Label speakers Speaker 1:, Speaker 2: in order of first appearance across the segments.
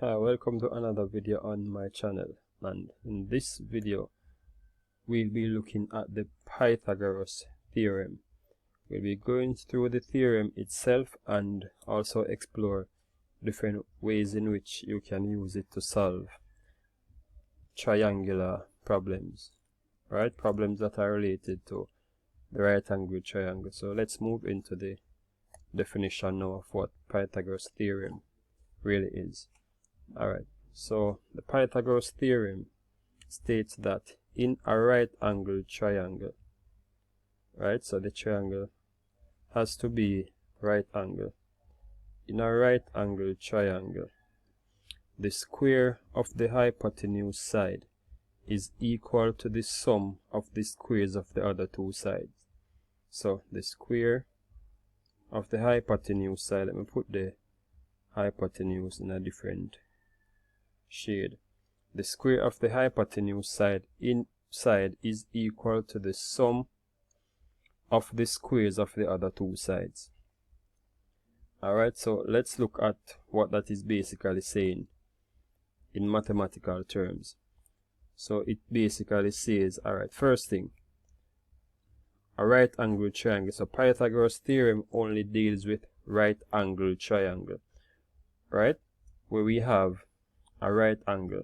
Speaker 1: Hi, welcome to another video on my channel, and in this video we'll be looking at the Pythagoras theorem. We'll be going through the theorem itself and also explore different ways in which you can use it to solve triangular problems, right? Problems that are related to the right angle triangle. So let's move into the definition now of what Pythagoras theorem really is. Alright, so the Pythagoras theorem states that in a right angled triangle, right, so the triangle has to be right angle. In a right angled triangle, the square of the hypotenuse side is equal to the sum of the squares of the other two sides. So the square of the hypotenuse side, let me put the hypotenuse in a different shade. The square of the hypotenuse side inside is equal to the sum of the squares of the other two sides. Alright, so let's look at what that is basically saying in mathematical terms. So it basically says, alright, first thing, a right angled triangle. So Pythagoras theorem only deals with right angled triangle, right, where we have a right angle.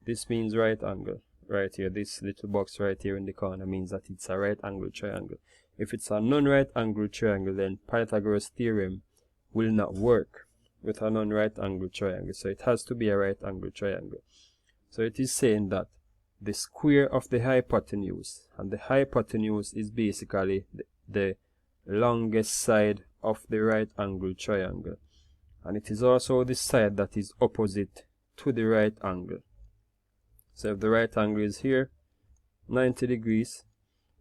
Speaker 1: This means right angle right here. This little box right here in the corner means that it's a right angled triangle. If it's a non-right angled triangle, then Pythagoras theorem will not work with a non-right angled triangle. So it has to be a right angled triangle. So it is saying that the square of the hypotenuse, and the hypotenuse is basically the longest side of the right angled triangle, and it is also the side that is opposite to the right angle. So if the right angle is here, 90 degrees,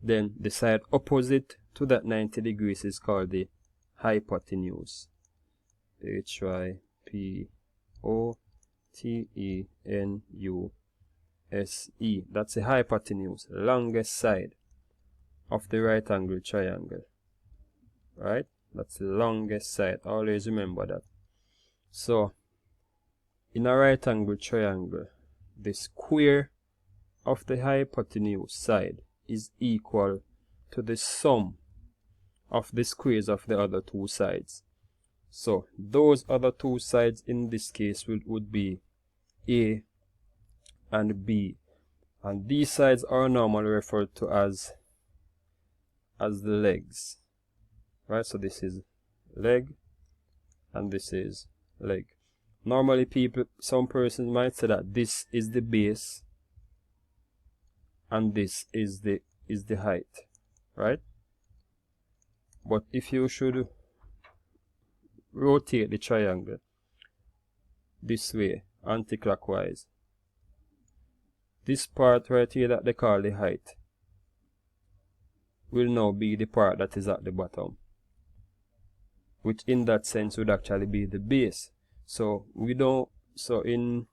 Speaker 1: then the side opposite to that 90 degrees is called the hypotenuse. Hypotenuse. That's the hypotenuse, longest side of the right angle triangle. Right? That's the longest side. Always remember that. So in a right angle triangle, the square of the hypotenuse side is equal to the sum of the squares of the other two sides. So those other two sides in this case would be A and B, and these sides are normally referred to as the legs, right? So this is leg and this is leg. Normally some persons might say that this is the base and this is the height, right? But if you should rotate the triangle this way, anti-clockwise, this part right here that they call the height will now be the part that is at the bottom, which in that sense would actually be the base. So in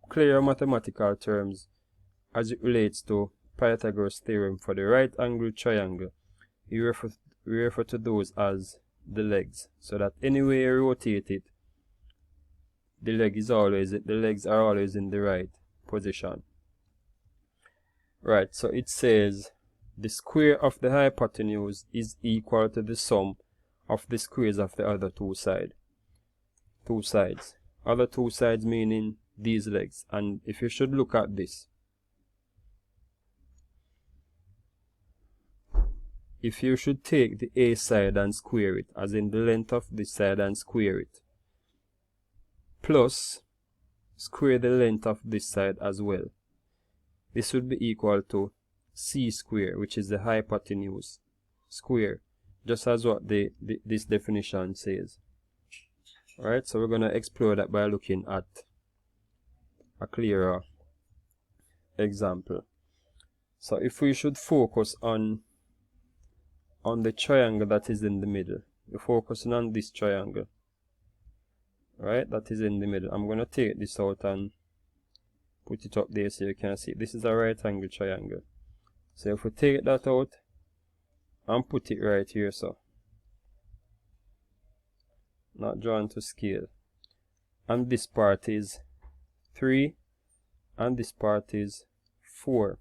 Speaker 1: clear mathematical terms, as it relates to Pythagoras theorem for the right angled triangle, we refer to those as the legs, so that any way you rotate it, the legs are always in the right position. Right, so it says the square of the hypotenuse is equal to the sum of the squares of the other two sides. Other two sides meaning these legs. And if you should look at this, if you should take the A side and square it, as in the length of this side and square it, plus square the length of this side as well, this would be equal to C square, which is the hypotenuse square, just as what this definition says. Alright, so we're going to explore that by looking at a clearer example. So if we should focus on the triangle that is in the middle, we're focusing on this triangle, right, that is in the middle. I'm going to take this out and put it up there so you can see. This is a right angle triangle. So if we take that out and put it right here, so not drawn to scale, and this part is 3, and this part is 4,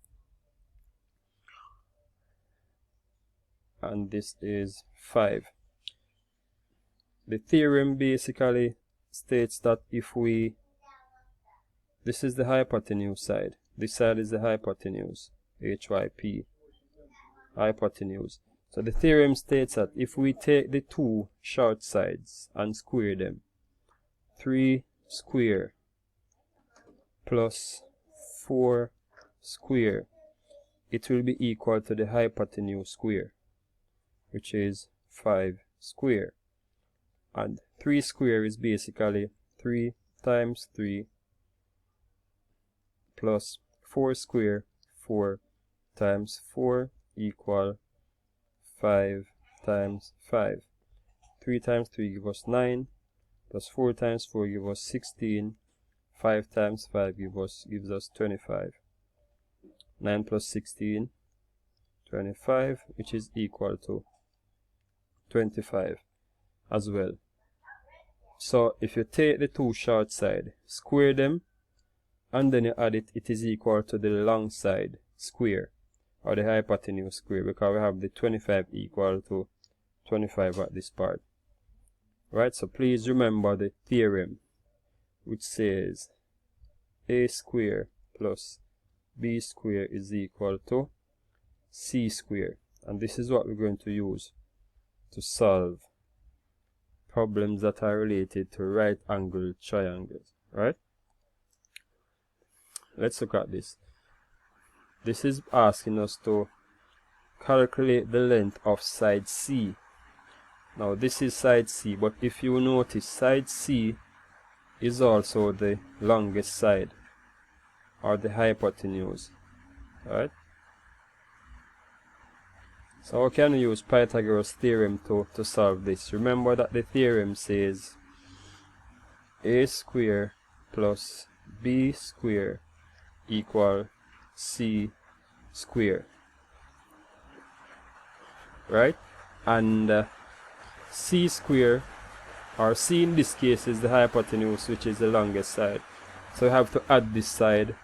Speaker 1: and this is 5. The theorem basically states that if we, this is the hypotenuse side, this side is the hypotenuse, HYP, hypotenuse. So the theorem states that if we take the two short sides and square them, 3 square plus 4 square, it will be equal to the hypotenuse square, which is 5 square. And 3 square is basically 3 times 3 plus 4 square, 4 times 4 equal 5 times 5. 3 times 3 gives us 9, plus 4 times 4 gives us 16, 5 times 5 gives us 25. 9 plus 16, 25, which is equal to 25 as well. So if you take the two short side, square them, and then you add it, it is equal to the long side square, or the hypotenuse square, because we have the 25 equal to 25 at this part. Right, so please remember the theorem, which says a square plus b square is equal to c square. And this is what we're going to use to solve problems that are related to right angled triangles. Right? Let's look at this. This is asking us to calculate the length of side C. Now this is side C, but if you notice, side C is also the longest side, or the hypotenuse. Right? So how can we use Pythagoras theorem to solve this? Remember that the theorem says a square plus b square equal c square. Right? And c square, or c in this case, is the hypotenuse, which is the longest side. So you have to add this side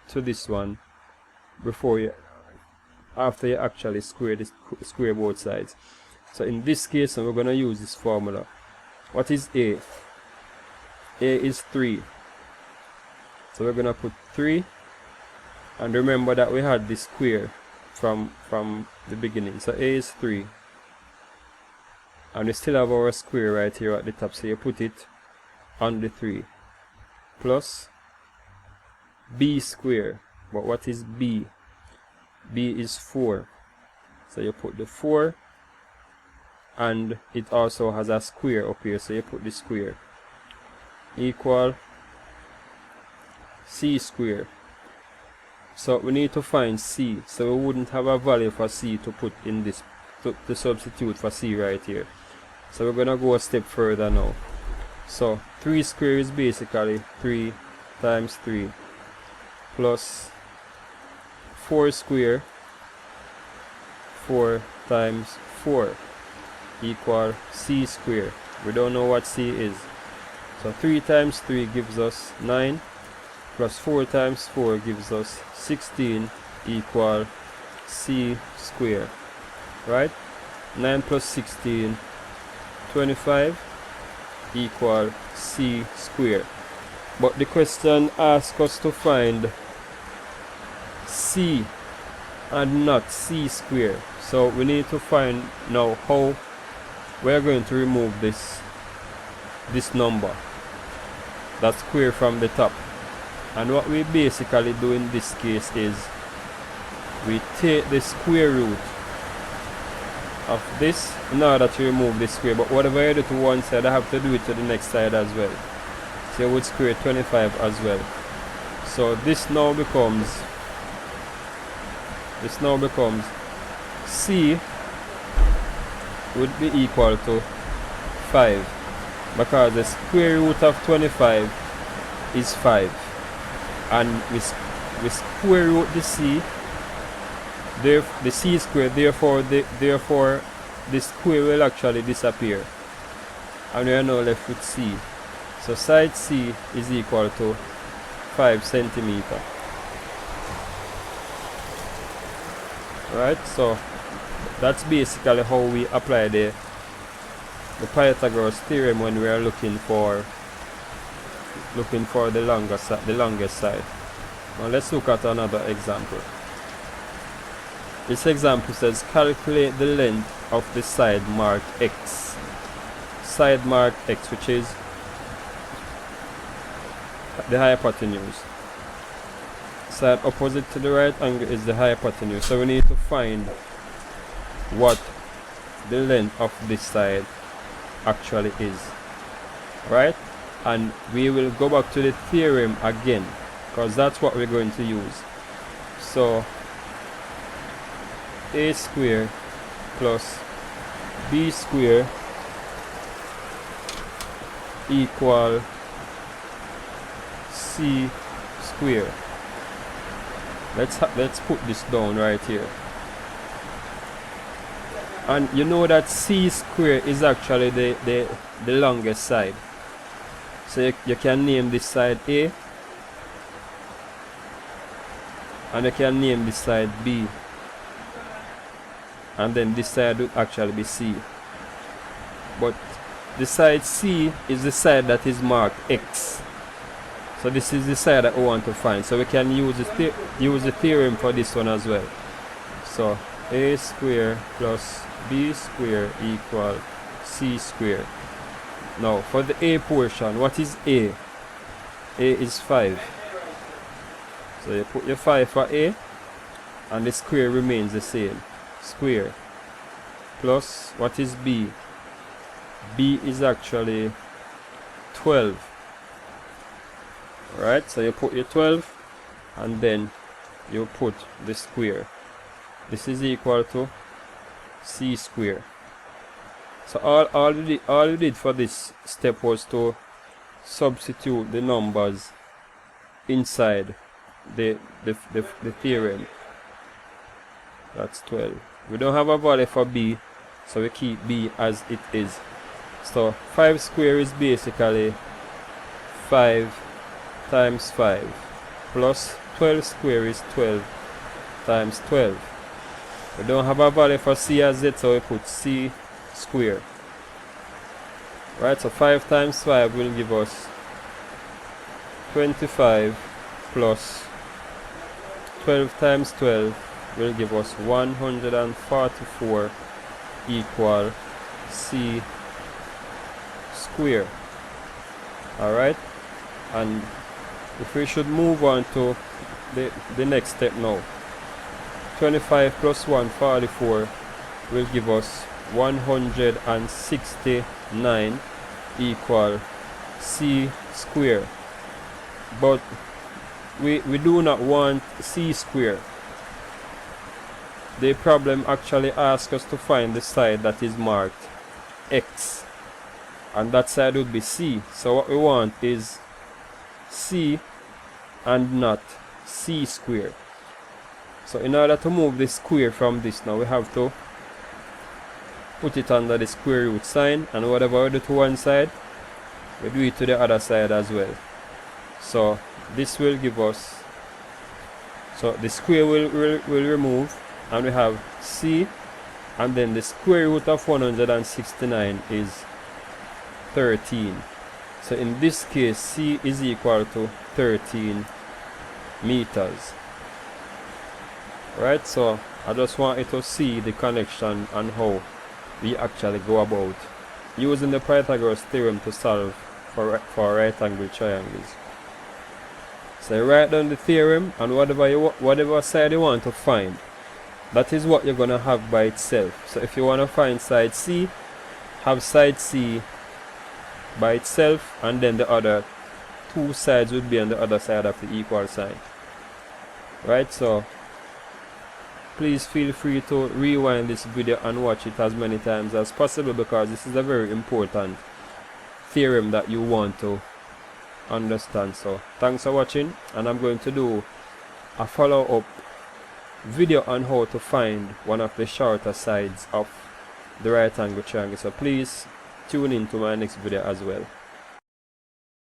Speaker 1: to this one before you, after you actually square both sides. So in this case, we're going to use this formula. What is a? A is 3. So we're going to put 3, and remember that we had this square from the beginning. So a is 3, and we still have our square right here at the top, so you put it on the 3, plus b square. But what is b? B is 4, so you put the 4, and it also has a square up here, so you put the square, equal c square. So we need to find c, so we wouldn't have a value for c to put in this, to substitute for c right here. So we're gonna go a step further now. So 3 square is basically 3 times 3 plus 4 square, 4 times 4 equal c square. We don't know what c is. So 3 times 3 gives us 9, plus 4 times 4 gives us 16 equal c square. Right? 9 plus 16, 25 equal c square. But the question asks us to find c and not c square. So we need to find now how we are going to remove this number, that square, from the top. And what we basically do in this case is we take the square root of this in order to remove this square. But whatever I do to one side, I have to do it to the next side as well. So you would square 25 as well. So this now becomes c would be equal to 5, because the square root of 25 is 5, and we square root the c, the c square, therefore the square will actually disappear, and we are now left with c. So side C is equal to 5 centimeter. Right, so that's basically how we apply the Pythagoras theorem when we are looking for the longest side. Now let's look at another example. This example says calculate the length of the side marked X. Side marked X, which is the hypotenuse. Side opposite to the right angle is the hypotenuse. So we need to find what the length of this side actually is. Right? And we will go back to the theorem again, because that's what we're going to use. So a square plus b square equal c square. Let's put this down right here. And you know that c square is actually the longest side. So you can name this side A, and you can name this side B, and then this side would actually be C. But the side C is the side that is marked X. So this is the side that we want to find. So we can use the theorem for this one as well. So a square plus b square equal c square. Now for the a portion, what is a? A is 5. So you put your 5 for a, and the square remains the same. Square plus what is b? B is actually 12. Right, so you put your 12 and then you put the square. This is equal to c square. So all you did for this step was to substitute the numbers inside the theorem. That's 12. We don't have a value for b, so we keep b as it is. So 5 square is basically 5 times 5 plus 12 square is 12 times 12. We don't have a value for c as it, so we put c square. Right, so 5 times 5 will give us 25 plus 12 times 12 will give us 144 equal c square. Alright, and if we should move on to the next step now, 25 plus 144 will give us 169 equal c square. But we do not want c square. The problem actually asks us to find the side that is marked X, and that side would be C. So what we want is C and not C square. So in order to move the square from this now, we have to put it under the square root sign, and whatever we do to one side, we do it to the other side as well. So this will give us, so the square will remove, and we have C, and then the square root of 169 is 13. So in this case, C is equal to 13 meters. Right, so I just want you to see the connection and how we actually go about using the Pythagoras theorem to solve for right angle triangles. So you write down the theorem, and whatever side you want to find, that is what you're going to have by itself. So if you want to find side C, have side C by itself, and then the other two sides would be on the other side of the equal sign. Right, so please feel free to rewind this video and watch it as many times as possible, because this is a very important theorem that you want to understand. So thanks for watching, and I'm going to do a follow-up video on how to find one of the shorter sides of the right angle triangle. So please tune in to my next video as well.